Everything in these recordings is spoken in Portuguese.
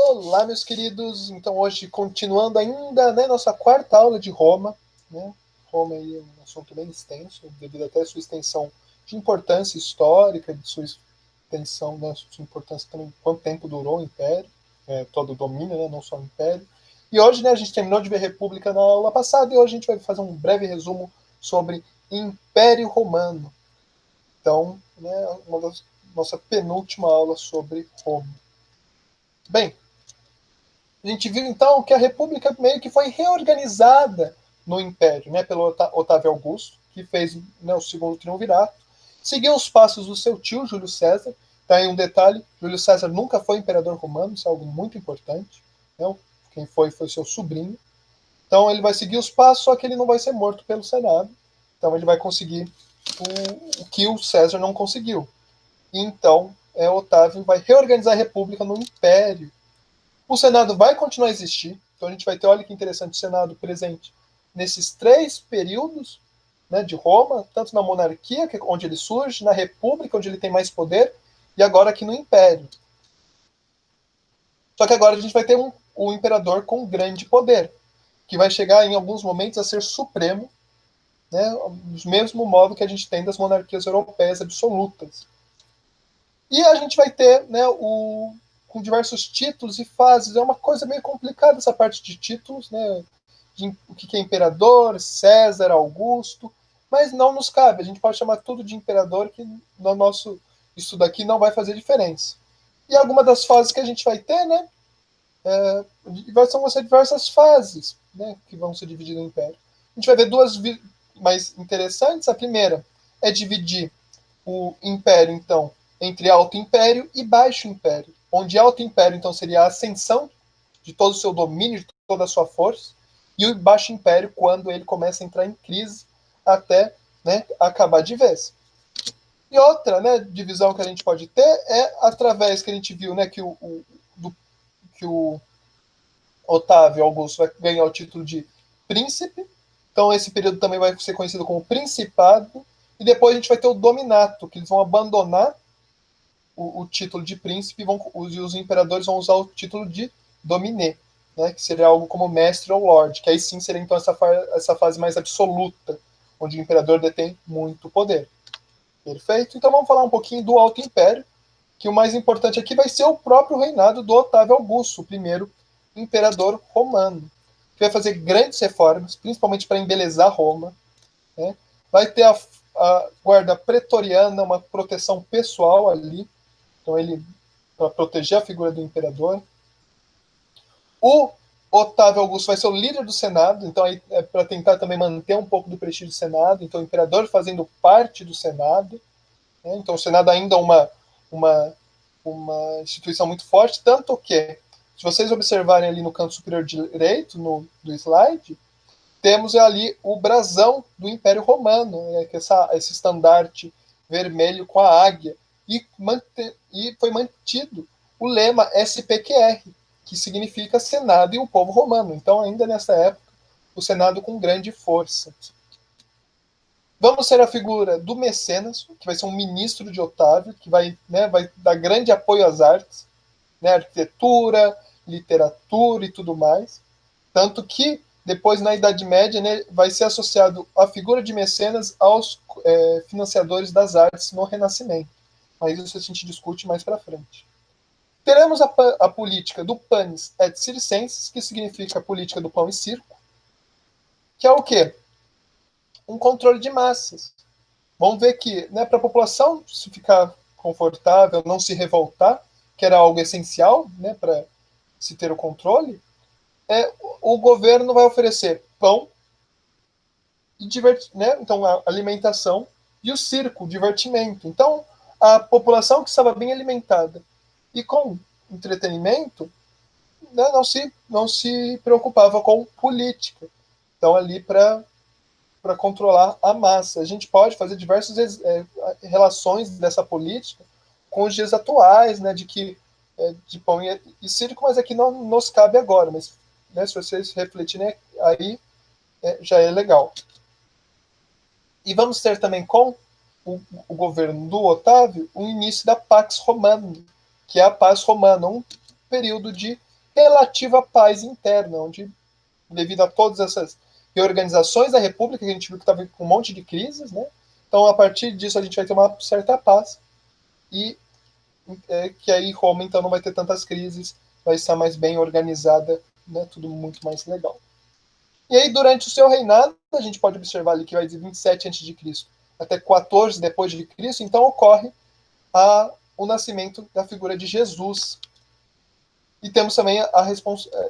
Olá, meus queridos. Então, hoje, continuando ainda, né, nossa quarta aula de Roma. Né? Roma é um assunto bem extenso, devido até à sua extensão de importância histórica, de sua extensão, né, sua importância também, quanto tempo durou o Império, todo o domínio, né, não só o Império. E hoje, né, a gente terminou de ver República na aula passada, e hoje a gente vai fazer um breve resumo sobre Império Romano. Então, né, nossa penúltima aula sobre Roma. Bem, a gente viu então que a República meio que foi reorganizada no Império, né, pelo Otávio Augusto, que fez, né, o segundo triunvirato, seguiu os passos do seu tio, Júlio César. Tá aí um detalhe: Júlio César nunca foi imperador romano, isso é algo muito importante. Né? Quem foi seu sobrinho. Então ele vai seguir os passos, só que ele não vai ser morto pelo Senado. Então ele vai conseguir o que o César não conseguiu. E então Otávio vai reorganizar a República no Império. O Senado vai continuar a existir, então a gente vai ter, olha que interessante, o Senado presente nesses três períodos, né, de Roma, tanto na monarquia, onde ele surge, na República, onde ele tem mais poder, e agora aqui no Império. Só que agora a gente vai ter um imperador com grande poder, que vai chegar em alguns momentos a ser supremo, né, do mesmo modo que a gente tem das monarquias europeias absolutas. E a gente vai ter, né, com diversos títulos e fases. É uma coisa meio complicada essa parte de títulos, né? O que é imperador, César, Augusto, mas não nos cabe. A gente pode chamar tudo de imperador, que no nosso estudo aqui não vai fazer diferença. E alguma das fases que a gente vai ter, né? Vão ser diversas fases, né? Que vão ser divididas no Império. A gente vai ver duas mais interessantes. A primeira é dividir o Império, então, entre Alto Império e Baixo Império, onde Alto Império, então, seria a ascensão de todo o seu domínio, de toda a sua força, e o Baixo Império, quando ele começa a entrar em crise até, né, acabar de vez. E outra, né, divisão que a gente pode ter é através que a gente viu, né, que o Otávio Augusto vai ganhar o título de príncipe. Então esse período também vai ser conhecido como principado. E depois a gente vai ter o dominato, que eles vão abandonar o título de príncipe e os imperadores vão usar o título de dominé, né, que seria algo como mestre ou lord, que aí sim seria então essa fase mais absoluta, onde o imperador detém muito poder. Perfeito? Então vamos falar um pouquinho do Alto Império, que o mais importante aqui vai ser o próprio reinado do Otávio Augusto, o primeiro imperador romano, que vai fazer grandes reformas, principalmente para embelezar Roma. Né? Vai ter a guarda pretoriana, uma proteção pessoal ali, então ele para proteger a figura do imperador. O Otávio Augusto vai ser o líder do Senado, então aí é para tentar também manter um pouco do prestígio do Senado, então o imperador fazendo parte do Senado. Né? Então o Senado ainda é uma instituição muito forte, tanto que, se vocês observarem ali no canto superior direito do slide, temos ali o brasão do Império Romano, né, que é esse estandarte vermelho com a águia, e foi mantido o lema SPQR, que significa Senado e o povo romano. Então, ainda nessa época, o Senado com grande força. Vamos ter a figura do Mecenas, que vai ser um ministro de Otávio, que vai dar grande apoio às artes, né, arquitetura, literatura e tudo mais. Tanto que, depois, na Idade Média, né, vai ser associado a figura de Mecenas aos financiadores das artes no Renascimento. Mas isso a gente discute mais para frente. Teremos a política do panis et circenses, que significa a política do pão e circo, que é o quê? Um controle de massas. Vamos ver que, né, para a população se ficar confortável, não se revoltar, que era algo essencial, né, para se ter o controle, o governo vai oferecer pão e né, então a alimentação, e o circo, o divertimento. Então, a população que estava bem alimentada e com entretenimento, né, não se preocupava com política. Então, ali para controlar a massa. A gente pode fazer diversas relações dessa política com os dias atuais, né, de pão e circo, mas aqui não nos cabe agora. Mas, né, se vocês refletirem, aí já é legal. E vamos ter também com o governo do Otávio o início da Pax Romana, que é a paz romana, um período de relativa paz interna, onde, devido a todas essas reorganizações da República, que a gente viu que estava com um monte de crises, né? Então, a partir disso, a gente vai ter uma certa paz, e que aí Roma, então, não vai ter tantas crises, vai estar mais bem organizada, né? Tudo muito mais legal. E aí, durante o seu reinado, a gente pode observar ali que vai de 27 a.C. até 14 depois de Cristo, então ocorre o nascimento da figura de Jesus. E temos também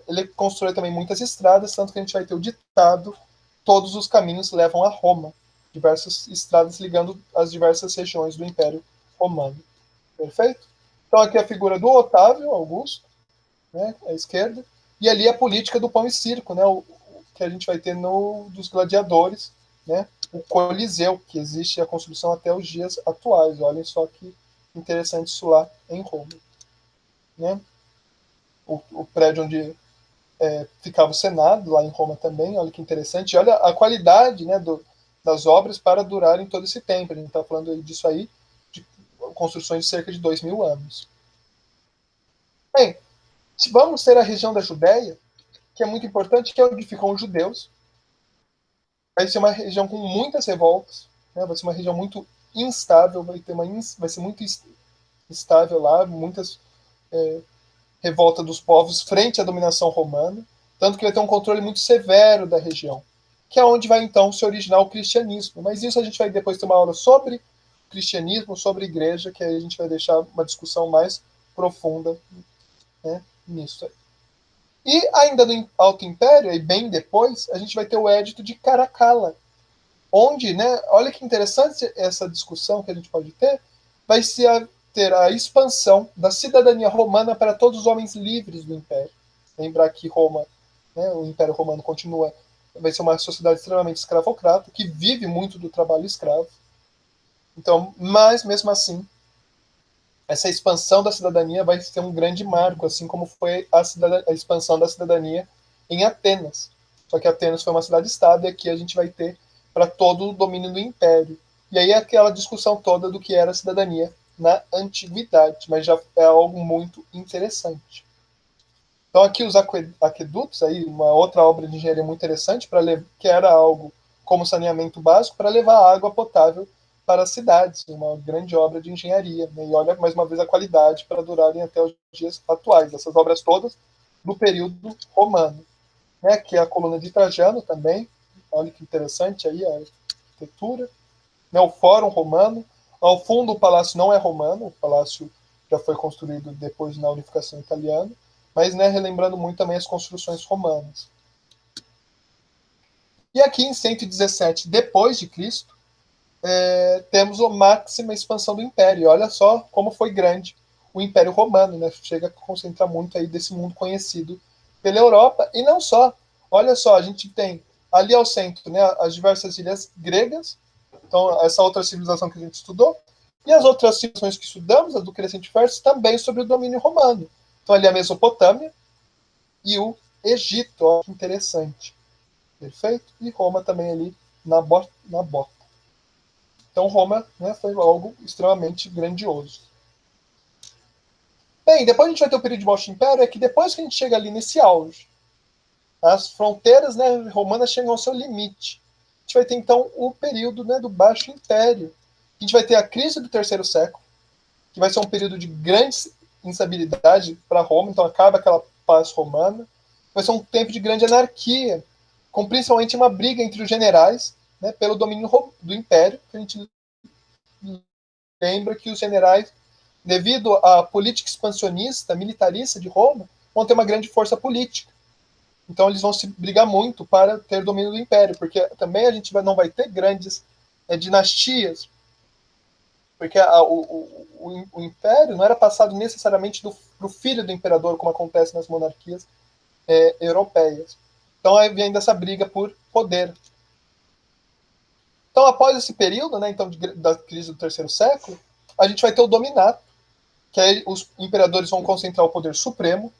ele constrói também muitas estradas, tanto que a gente vai ter o ditado: todos os caminhos levam a Roma. Diversas estradas ligando as diversas regiões do Império Romano. Perfeito? Então aqui a figura do Otávio Augusto, né, à esquerda, e ali a política do pão e circo, né, o que a gente vai ter dos gladiadores, né, o Coliseu, que existe a construção até os dias atuais. Olhem só que interessante isso lá em Roma. Né? O prédio onde ficava o Senado, lá em Roma também, olha que interessante. E olha a qualidade, né, das obras para durarem todo esse tempo. A gente está falando disso aí, de construções de cerca de 2.000 anos. Bem, vamos ter a região da Judéia, que é muito importante, que é onde ficam os judeus. Vai ser uma região com muitas revoltas, né? Vai ser uma região muito instável, vai ser muito instável lá, muitas revoltas dos povos frente à dominação romana, tanto que vai ter um controle muito severo da região, que é onde vai então se originar o cristianismo. Mas isso a gente vai depois ter uma aula sobre cristianismo, sobre igreja, que aí a gente vai deixar uma discussão mais profunda, né, nisso aí. E ainda no Alto Império, e bem depois, a gente vai ter o Édito de Caracalla, onde, né, olha que interessante essa discussão que a gente pode ter, vai ter a expansão da cidadania romana para todos os homens livres do Império. Lembrar que Roma, né, o Império Romano vai ser uma sociedade extremamente escravocrata, que vive muito do trabalho escravo. Então, mas mesmo assim, essa expansão da cidadania vai ser um grande marco, assim como foi a expansão da cidadania em Atenas. Só que Atenas foi uma cidade-estado, e aqui a gente vai ter para todo o domínio do império. E aí aquela discussão toda do que era a cidadania na antiguidade, mas já é algo muito interessante. Então aqui os aquedutos, aí uma outra obra de engenharia muito interessante, que era algo como saneamento básico para levar água potável para as cidades, uma grande obra de engenharia. Né? E olha mais uma vez a qualidade para durarem até os dias atuais, essas obras todas do período romano. Né? Que é a coluna de Trajano também, olha que interessante aí a arquitetura. Né? O Fórum Romano, ao fundo o palácio não é romano, o palácio já foi construído depois na unificação italiana, mas, né, relembrando muito também as construções romanas. E aqui em 117 depois de Cristo, temos a máxima expansão do Império. E olha só como foi grande o Império Romano, né? Chega a concentrar muito aí desse mundo conhecido pela Europa. E não só. Olha só, a gente tem ali ao centro, né, as diversas ilhas gregas, então essa outra civilização que a gente estudou, e as outras civilizações que estudamos, as do Crescente Fértil, também sobre o domínio romano. Então ali a Mesopotâmia e o Egito, ó, que interessante. Perfeito? E Roma também ali na bota. Então Roma, né, foi algo extremamente grandioso. Bem, depois a gente vai ter o período de Baixo Império, é que depois que a gente chega ali nesse auge, as fronteiras, né, romanas chegam ao seu limite. A gente vai ter então o período, né, do Baixo Império. A gente vai ter a crise do terceiro século, que vai ser um período de grande instabilidade para Roma, então acaba aquela paz romana. Vai ser um tempo de grande anarquia, com principalmente uma briga entre os generais, né, pelo domínio do Império, que a gente lembra que os generais, devido à política expansionista, militarista de Roma, vão ter uma grande força política. Então eles vão se brigar muito para ter domínio do Império, porque também a gente não vai ter grandes dinastias, porque o Império não era passado necessariamente do filho do imperador, como acontece nas monarquias europeias. Então aí vem dessa briga por poder. Então, após esse período, né, então, da crise do terceiro século, a gente vai ter o dominato, que aí os imperadores vão concentrar o poder supremo,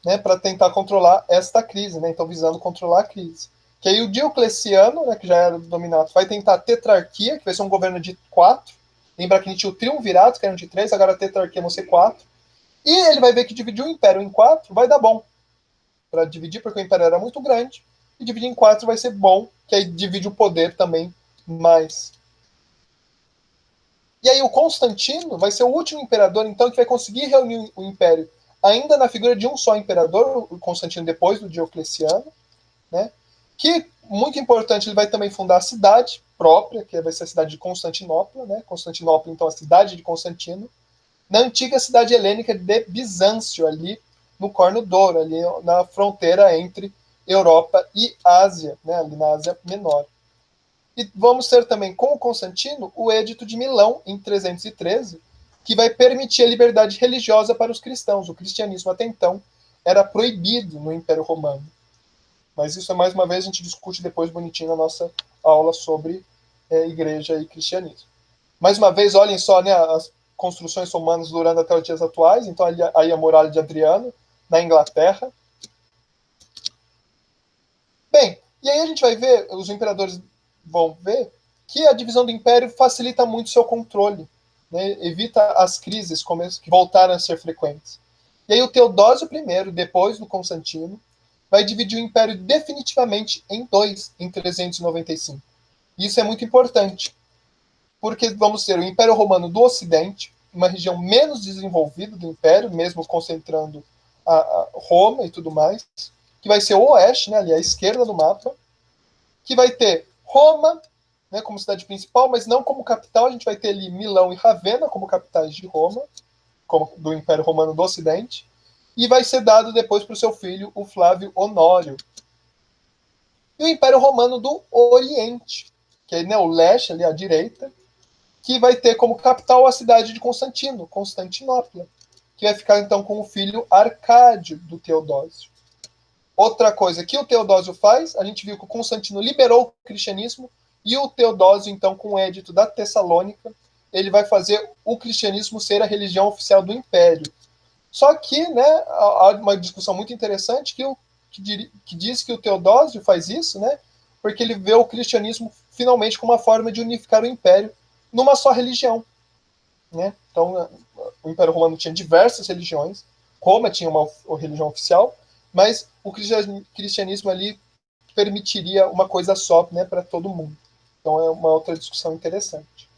né, para tentar controlar esta crise, né, então visando controlar a crise. Que aí o Diocleciano, né, que já era do dominato, vai tentar a tetrarquia, que vai ser um governo de 4. Lembra que a gente tinha o triunvirato, que eram de 3, agora a tetrarquia vão ser 4. E ele vai ver que dividir o império em 4 vai dar bom. Para dividir, porque o império era muito grande, e dividir em 4 vai ser bom, que aí divide o poder também mais. E aí o Constantino vai ser o último imperador, então, que vai conseguir reunir o império ainda na figura de um só imperador, o Constantino depois do Diocleciano, né? Que, muito importante, ele vai também fundar a cidade própria, que vai ser a cidade de Constantinopla, né? Constantinopla, então, a cidade de Constantino, na antiga cidade helênica de Bizâncio, ali no Corno d'Ouro, ali na fronteira entre Europa e Ásia, né? Ali na Ásia Menor. E vamos ter também, com o Constantino, o Edito de Milão, em 313, que vai permitir a liberdade religiosa para os cristãos. O cristianismo, até então, era proibido no Império Romano. Mas isso, mais uma vez, a gente discute depois bonitinho na nossa aula sobre igreja e cristianismo. Mais uma vez, olhem só, né, as construções romanas durando até os dias atuais. Então, aí a muralha de Adriano, na Inglaterra. Bem, e aí a gente vai ver, os imperadores vão ver que a divisão do império facilita muito seu controle, né? Evita as crises que voltaram a ser frequentes. E aí o Teodósio I, depois do Constantino, vai dividir o império definitivamente em dois, em 395. E isso é muito importante, porque vamos ter o Império Romano do Ocidente, uma região menos desenvolvida do Império, mesmo concentrando a Roma e tudo mais, que vai ser o Oeste, né, ali à esquerda do mapa, que vai ter Roma, né, como cidade principal, mas não como capital. A gente vai ter ali Milão e Ravenna como capitais de Roma, como do Império Romano do Ocidente, e vai ser dado depois para o seu filho, o Flávio Honório. E o Império Romano do Oriente, que é, né, o leste, ali à direita, que vai ter como capital a cidade de Constantino, Constantinopla, que vai ficar então com o filho Arcádio do Teodósio. Outra coisa que o Teodósio faz, a gente viu que o Constantino liberou o cristianismo, e o Teodósio, então, com o edito da Tessalônica, ele vai fazer o cristianismo ser a religião oficial do Império. Só que, né, há uma discussão muito interessante que diz que o Teodósio faz isso, né, porque ele vê o cristianismo finalmente como uma forma de unificar o Império numa só religião, né? Então, o Império Romano tinha diversas religiões, Roma tinha uma religião oficial, mas o cristianismo ali permitiria uma coisa só, né, para todo mundo. Então é uma outra discussão interessante.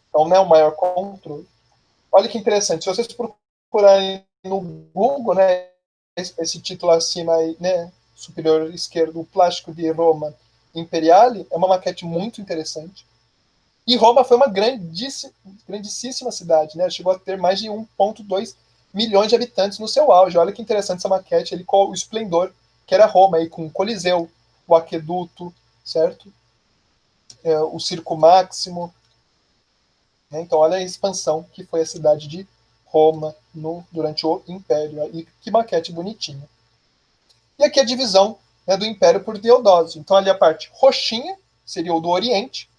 Então, né, o maior controle. Olha que interessante, se vocês procurarem no Google, né, esse título acima aí, né, superior esquerdo, o Plástico de Roma Imperiale, é uma maquete muito interessante. E Roma foi uma grandíssima cidade, né? Chegou a ter mais de 1,2 milhões de habitantes no seu auge. Olha que interessante essa maquete, ali, com o esplendor que era Roma, aí, com o Coliseu, o Aqueduto, certo? O Circo Máximo. Né? Então, olha a expansão que foi a cidade de Roma durante o Império. E que maquete bonitinha. E aqui a divisão, né, do Império por Teodósio. Então, ali a parte roxinha seria o do Oriente,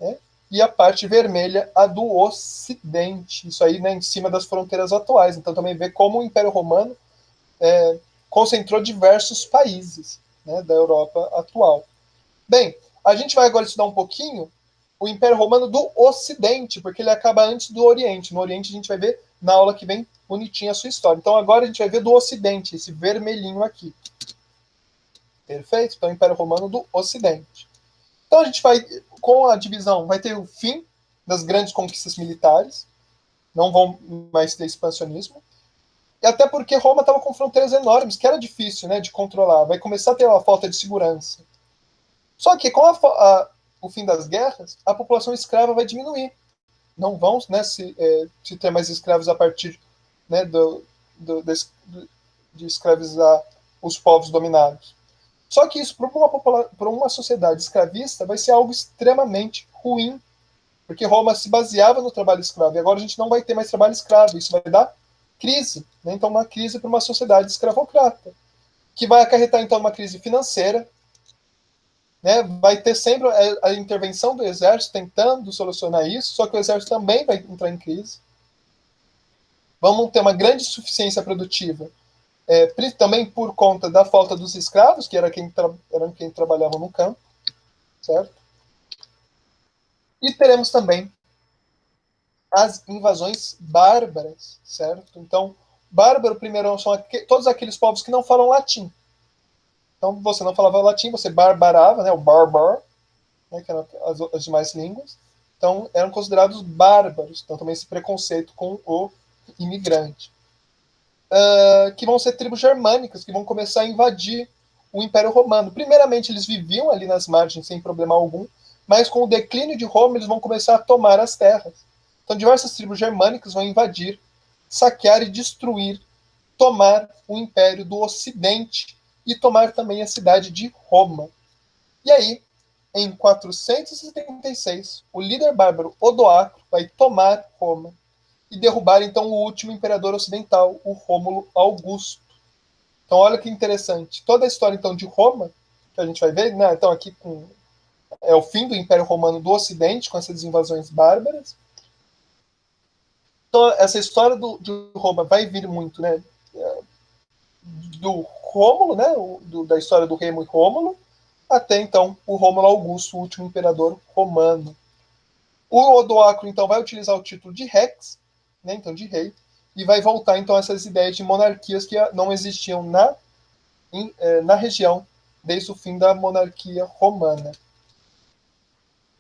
né? E a parte vermelha, a do Ocidente. Isso aí, né, em cima das fronteiras atuais. Então também vê como o Império Romano concentrou diversos países, né, da Europa atual. Bem, a gente vai agora estudar um pouquinho o Império Romano do Ocidente, porque ele acaba antes do Oriente. No Oriente a gente vai ver na aula que vem bonitinha a sua história. Então agora a gente vai ver do Ocidente, esse vermelhinho aqui. Perfeito? Então, Império Romano do Ocidente. Então a gente vai, com a divisão, vai ter o fim das grandes conquistas militares, não vão mais ter expansionismo, e até porque Roma estava com fronteiras enormes, que era difícil, né, de controlar, vai começar a ter uma falta de segurança. Só que com o fim das guerras, a população escrava vai diminuir. Não vão, né, se ter mais escravos a partir, né, de escravizar os povos dominados. Só que isso, para uma sociedade escravista, vai ser algo extremamente ruim, porque Roma se baseava no trabalho escravo, e agora a gente não vai ter mais trabalho escravo, isso vai dar crise, né? Então uma crise para uma sociedade escravocrata, que vai acarretar então uma crise financeira, né? Vai ter sempre a intervenção do exército tentando solucionar isso, só que o exército também vai entrar em crise. Vamos ter uma grande insuficiência produtiva, também por conta da falta dos escravos, que eram quem trabalhava no campo, certo? E teremos também as invasões bárbaras, certo? Então, bárbaro, primeiro, são todos aqueles povos que não falam latim. Então, você não falava latim, você barbarava, né, o barbar, né, que eram as demais línguas. Então, eram considerados bárbaros. Então, também esse preconceito com o imigrante. Que vão ser tribos germânicas, que vão começar a invadir o Império Romano. Primeiramente, eles viviam ali nas margens sem problema algum, mas com o declínio de Roma, eles vão começar a tomar as terras. Então, diversas tribos germânicas vão invadir, saquear e destruir, tomar o Império do Ocidente e tomar também a cidade de Roma. E aí, em 476, o líder bárbaro Odoacro vai tomar Roma e derrubar então o último imperador ocidental, o Rômulo Augusto. Então, olha que interessante. Toda a história então de Roma, que a gente vai ver, né? Então aqui é o fim do Império Romano do Ocidente, com essas invasões bárbaras. Então, essa história de Roma vai vir muito, né? Do Rômulo, né? Da história do Remo e Rômulo, até então o Rômulo Augusto, o último imperador romano. O Odoacro, então, vai utilizar o título de Rex, né? Então de rei, e vai voltar então a essas ideias de monarquias que não existiam na região desde o fim da monarquia romana.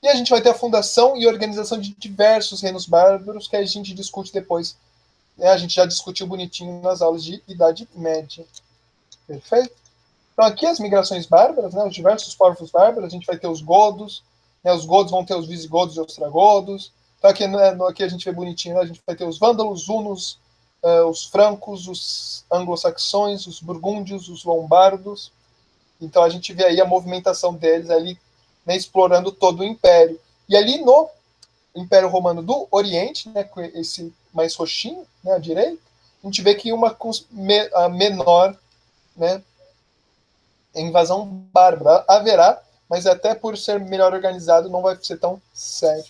E a gente vai ter a fundação e organização de diversos reinos bárbaros que a gente discute depois. A gente já discutiu bonitinho nas aulas de Idade Média. Perfeito? Então aqui as migrações bárbaras, né, os diversos povos bárbaros, a gente vai ter os godos, né, os godos vão ter os visigodos e ostrogodos. Então aqui, né, aqui a gente vê bonitinho, né, a gente vai ter os vândalos, os hunos, os francos, os anglo-saxões, os burgúndios, os lombardos. Então a gente vê aí a movimentação deles ali, né, explorando todo o império. E ali no Império Romano do Oriente, né, com esse mais roxinho, né, à direita, a gente vê que a menor, né, invasão bárbara haverá, mas até por ser melhor organizado não vai ser tão sério.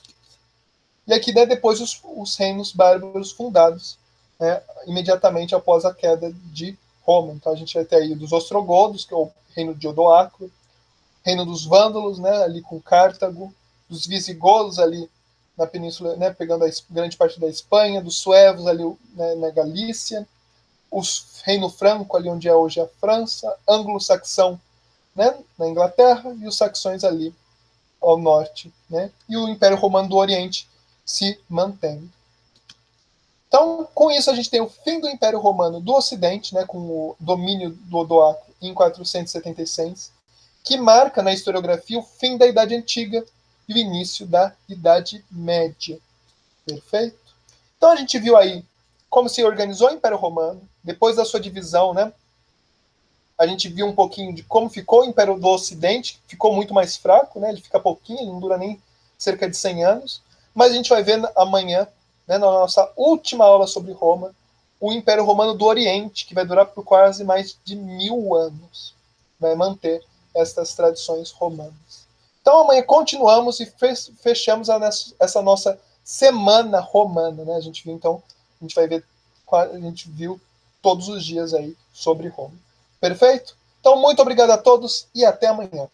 E aqui, né, depois os reinos bárbaros fundados, né, imediatamente após a queda de Roma. Então a gente vai ter aí dos ostrogodos, que é o reino de Odoacro, reino dos vândalos, né, ali com Cartago, dos visigodos ali na península, né, pegando a grande parte da Espanha, dos suevos ali, né, na Galícia, o reino franco ali onde é hoje a França, anglo-saxão, né, na Inglaterra, e os saxões ali ao norte, né, e o Império Romano do Oriente se mantém. Então, com isso, a gente tem o fim do Império Romano do Ocidente, né, com o domínio do Odoacro em 476, que marca na historiografia o fim da Idade Antiga e o início da Idade Média. Perfeito? Então, a gente viu aí como se organizou o Império Romano, depois da sua divisão, né? A gente viu um pouquinho de como ficou o Império do Ocidente, ficou muito mais fraco, né? Ele fica pouquinho, ele não dura nem cerca de 100 anos. Mas a gente vai ver amanhã, né, na nossa última aula sobre Roma, o Império Romano do Oriente, que vai durar por quase mais de 1000 anos. Vai manter estas tradições romanas. Então amanhã continuamos e fechamos essa nossa semana romana, né? A gente viu então, a gente vai ver, a gente viu todos os dias aí sobre Roma. Perfeito? Então muito obrigado a todos e até amanhã.